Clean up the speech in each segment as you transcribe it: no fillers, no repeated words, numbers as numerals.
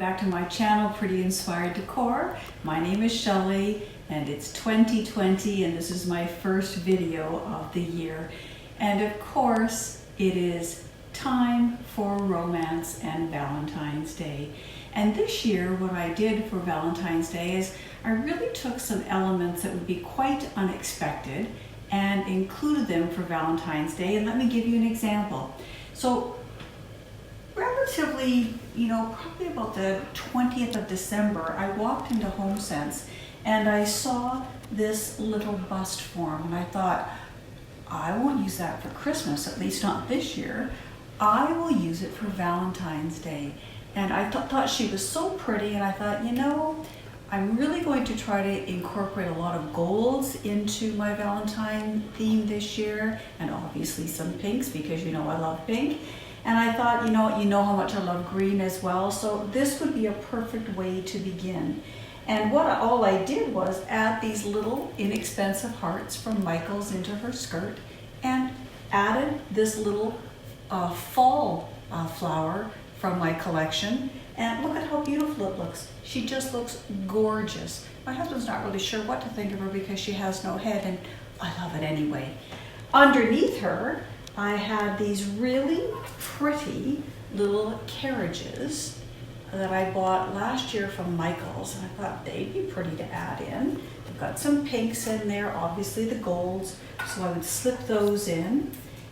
back to my channel, Pretty Inspired Decor. My name is Shelley and it's 2020 and this is my first video of the year. And of course, it is time for romance and Valentine's Day. And this year, what I did for Valentine's Day is I really took some elements that would be quite unexpected and included them for Valentine's Day. And let me give you an example. So relatively, probably about the 20th of December, I walked into HomeSense and I saw this little bust form and I thought, I won't use that for Christmas, at least not this year. I will use it for Valentine's Day. And I thought she was so pretty and I thought, I'm really going to try to incorporate a lot of golds into my Valentine theme this year, and obviously some pinks because I love pink. And I thought, you know how much I love green as well, so this would be a perfect way to begin. And all I did was add these little inexpensive hearts from Michael's into her skirt and added this little fall flower from my collection. And look at how beautiful it looks. She just looks gorgeous. My husband's not really sure what to think of her because she has no head, and I love it anyway. Underneath her, I had these really pretty little carriages that I bought last year from Michael's, and I thought they'd be pretty to add in. I've got some pinks in there, obviously the golds, so I would slip those in.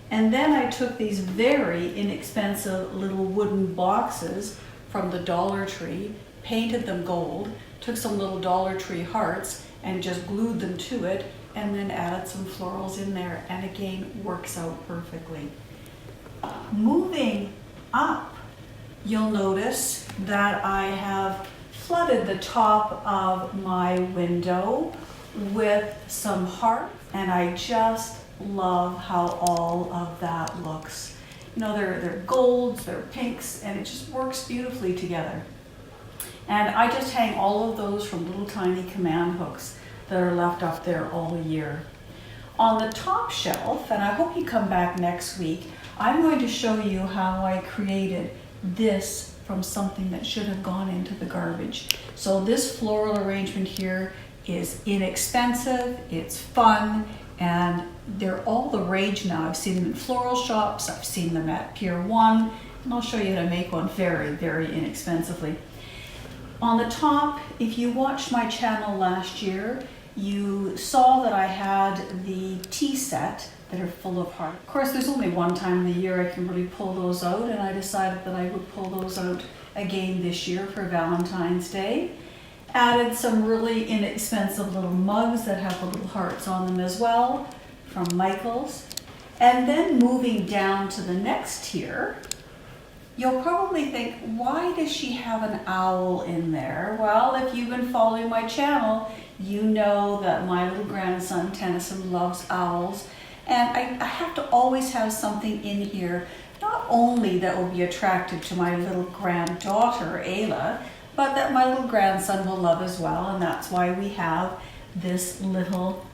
And then I took these very inexpensive little wooden boxes from the Dollar Tree, painted them gold, took some little Dollar Tree hearts and just glued them to it, and then added some florals in there, and again, works out perfectly. Moving up, you'll notice that I have flooded the top of my window with some hearts, and I just love how all of that looks. They're golds, they're pinks, and it just works beautifully together. And I just hang all of those from little tiny command hooks that are left up there all year. On the top shelf, and I hope you come back next week, I'm going to show you how I created this from something that should have gone into the garbage. So this floral arrangement here is inexpensive, it's fun, and they're all the rage now. I've seen them in floral shops, I've seen them at Pier 1, and I'll show you how to make one very, very inexpensively. On the top, if you watched my channel last year, you saw that I had the tea set that are full of hearts. Of course, there's only one time in the year I can really pull those out, and I decided that I would pull those out again this year for Valentine's Day. Added some really inexpensive little mugs that have the little hearts on them as well from Michael's. And then moving down to the next tier, you'll probably think, why does she have an owl in there? Well, if you've been following my channel, you know that my little grandson Tennyson loves owls. And I have to always have something in here, not only that will be attractive to my little granddaughter, Ayla, but that my little grandson will love as well, and that's why we have this little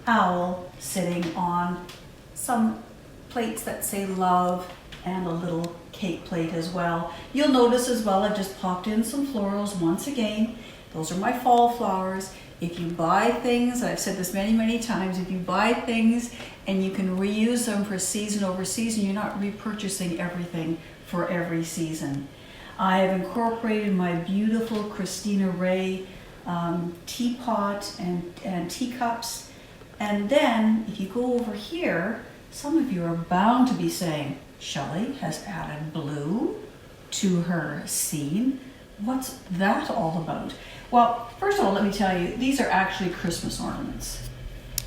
owl sitting on some plates that say love and a little cake plate as well. You'll notice as well I've just popped in some florals once again. Those are my fall flowers. If you buy things, I've said this many, many times, if you buy things and you can reuse them for season over season, you're not repurchasing everything for every season. I have incorporated my beautiful Christina Ray teapot and teacups. And then if you go over here, some of you are bound to be saying, Shelley has added blue to her scene. What's that all about? Well, first of all, let me tell you, these are actually Christmas ornaments.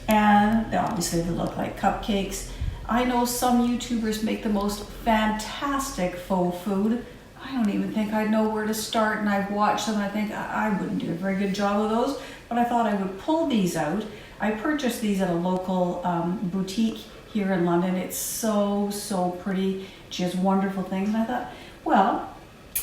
And obviously they look like cupcakes. I know some YouTubers make the most fantastic faux food. I don't even think I know where to start, and I've watched them and I think I wouldn't do a very good job of those, but I thought I would pull these out. I purchased these at a local boutique here in London. It's so pretty. She has wonderful things, and I thought, well,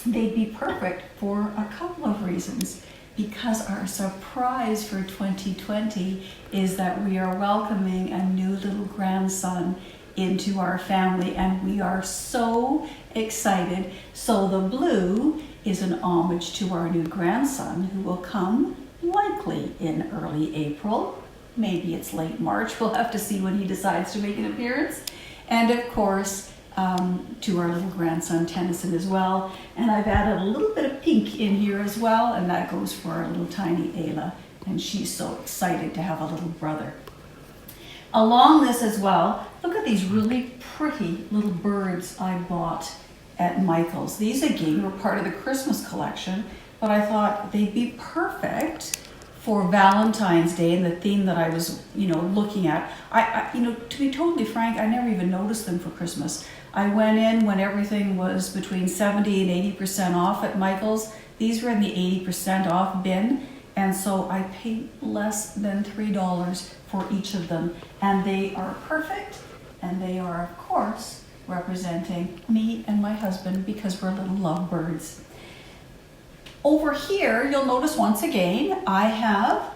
they'd be perfect for a couple of reasons. Because our surprise for 2020 is that we are welcoming a new little grandson into our family, and we are so excited. So the blue is an homage to our new grandson, who will come likely in early April. Maybe it's late March. We'll have to see when he decides to make an appearance. And of course, to our little grandson Tennyson as well. And I've added a little bit of pink in here as well, and that goes for our little tiny Ayla. And she's so excited to have a little brother. Along this as well, look at these really pretty little birds I bought at Michael's. These again were part of the Christmas collection, but I thought they'd be perfect for Valentine's Day and the theme that I was, looking at. To be totally frank, I never even noticed them for Christmas. I went in when everything was between 70 and 80% off at Michael's. These were in the 80% off bin, and so I paid less than $3 for each of them. And they are perfect, and they are, of course, representing me and my husband because we're little lovebirds. Over here, you'll notice once again, I have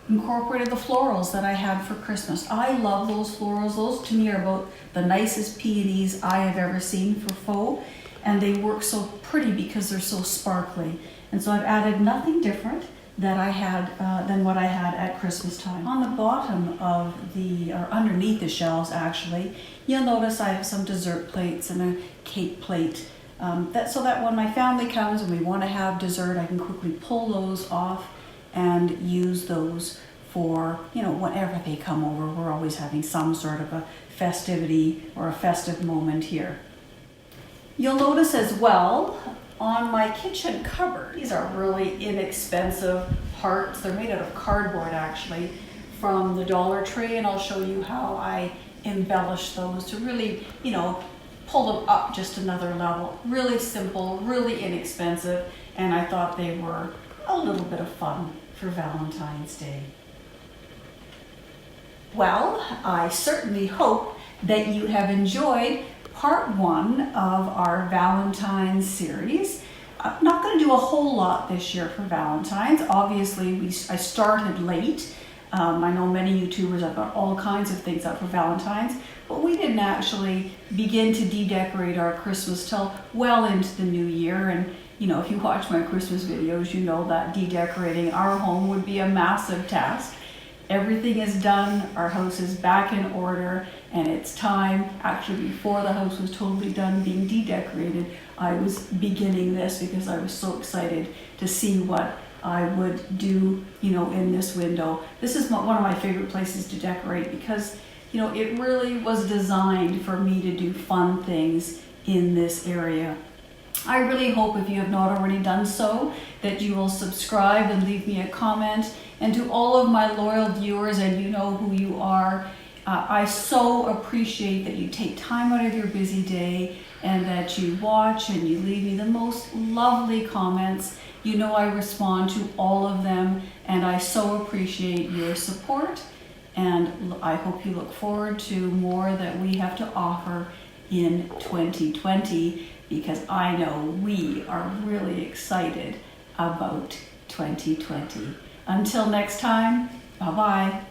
incorporated the florals that I had for Christmas. I love those florals. Those to me are about the nicest peonies I have ever seen for faux, and they work so pretty because they're so sparkly. And so I've added nothing different that I had than what I had at Christmas time. On the bottom of or underneath the shelves actually, you'll notice I have some dessert plates and a cake plate. So that when my family comes and we want to have dessert, I can quickly pull those off and use those for, whenever they come over. We're always having some sort of a festivity or a festive moment here. You'll notice as well on my kitchen cupboard, these are really inexpensive hearts. They're made out of cardboard actually from the Dollar Tree, and I'll show you how I embellish those to really, pull them up just another level. Really simple, really inexpensive, and I thought they were a little bit of fun for Valentine's Day. Well, I certainly hope that you have enjoyed part 1 of our Valentine's series. I'm not going to do a whole lot this year for Valentine's. Obviously, I started late. I know many YouTubers have got all kinds of things up for Valentine's, but we didn't actually begin to de-decorate our Christmas till well into the new year. And if you watch my Christmas videos, you know that de-decorating our home would be a massive task. Everything is done, our house is back in order, and it's time. Actually, before the house was totally done being de-decorated, I was beginning this because I was so excited to see what I would do, in this window. This is one of my favorite places to decorate because, it really was designed for me to do fun things in this area. I really hope, if you have not already done so, that you will subscribe and leave me a comment. And to all of my loyal viewers, and you know who you are, I so appreciate that you take time out of your busy day and that you watch and you leave me the most lovely comments. I respond to all of them, and I so appreciate your support. And I hope you look forward to more that we have to offer in 2020, because I know we are really excited about 2020. Until next time, bye-bye.